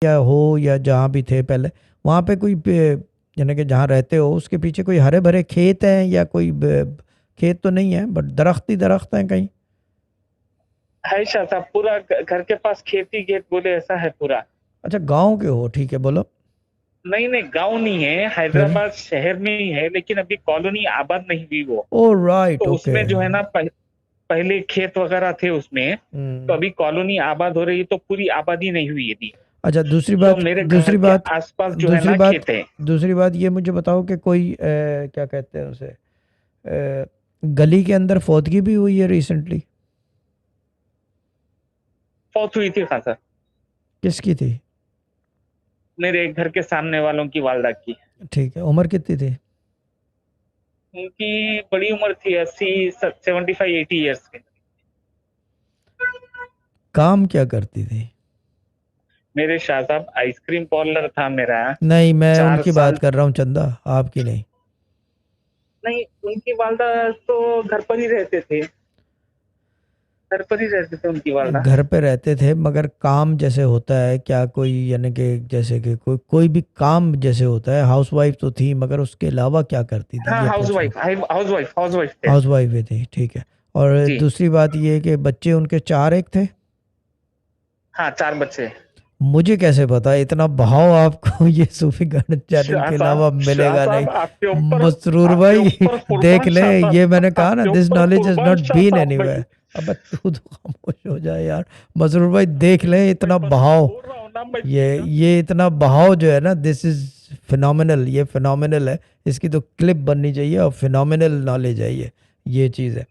या हो या जहाँ भी थे पहले, वहाँ पे कोई यानी कि जहाँ रहते हो उसके पीछे कोई हरे भरे खेत हैं या कोई खेत तो नहीं है बट दरख्त ही दरख्त हैं कहीं? है शाह साहब, पूरा घर के पास खेती गेट बोले ऐसा है पूरा। अच्छा, गांव के हो, ठीक है, बोलो। नहीं नहीं, गांव नहीं है, फिर? हैदराबाद शहर में ही है, लेकिन अभी कॉलोनी आबाद नहीं हुई वो। ओ राइट, तो ओके। उसमें जो है ना, पहले खेत वगैरह थे उसमें। तो हम्म। अभी कॉलोनी आबाद हो रही है, तो पूरी आबादी नहीं हुई अभी। अच्छा, दूसरी तो बात, मेरे घर दूसरी के बात, आसपास जो है दूसरी ना बात, खेत है। दूसरी बात ये मुझे बताओ कि कोई क्या कहते हैं उसे, गली के अंदर फौतगी भी हुई है रिसेंटली? फौत हुई थी खासा। किसकी थी? मेरे घर के सामने वालों की, वालदा की। ठीक है, उम्र कितनी थी? उनकी बड़ी उम्र थी, 80, 75, 80 ईयर्स की। काम क्या करती थी? मेरे शाह साहब, आइसक्रीम पार्लर था मेरा। नहीं, मैं चार उनकी बात साल कर रहा हूँ चंदा, आपकी नहीं। नहीं, उनकी वालदा तो घर पर ही रहते थे। घर पर ही रहते थे उनकी वालदा। घर पे रहते थे मगर काम जैसे होता है क्या कोई, यानी कि जैसे कि कोई कोई भी काम जैसे होता है, हाउस वाइफ तो थी मगर उसके अलावा क्या करती थी हाँ, ये हाउस पूछ रहा हूँ। Wife, house wife, house wife थे। हाउस वाइफ ही थी, ठीक है। और जी। दूसरी बात ये कि बच्चे उनके चार एक थे? हाँ, 4 बच्चे। मुझे कैसे पता, इतना बहाव आपको ये सूफी गाने चैनल शाह के अलावा साहब, शाह मिलेगा नहीं। साहब, आपके ऊपर, मसरूर आपके भाई, ऊपर देख कुर्बान ले, शाह साहब। ये मैंने कहा ना, आपके दिस ऊपर नॉलेज इज कुर्बान नॉट शाह बीन साहब एनीवेयर। भाई। अब तू तो खामोश हो जाए यार। मसरूर भाई देख ले, भाई, इतना मसरूर बहाव, बोल रहा हूँ ना मैं, ये ठीक है। ये इतना बहाव जो है ना, दिस इज फिनोमिनल, ये फिनोमिनल है। इसकी तो क्लिप बननी चाहिए और फिनोमिनल नॉलेज है ये चीज़ है।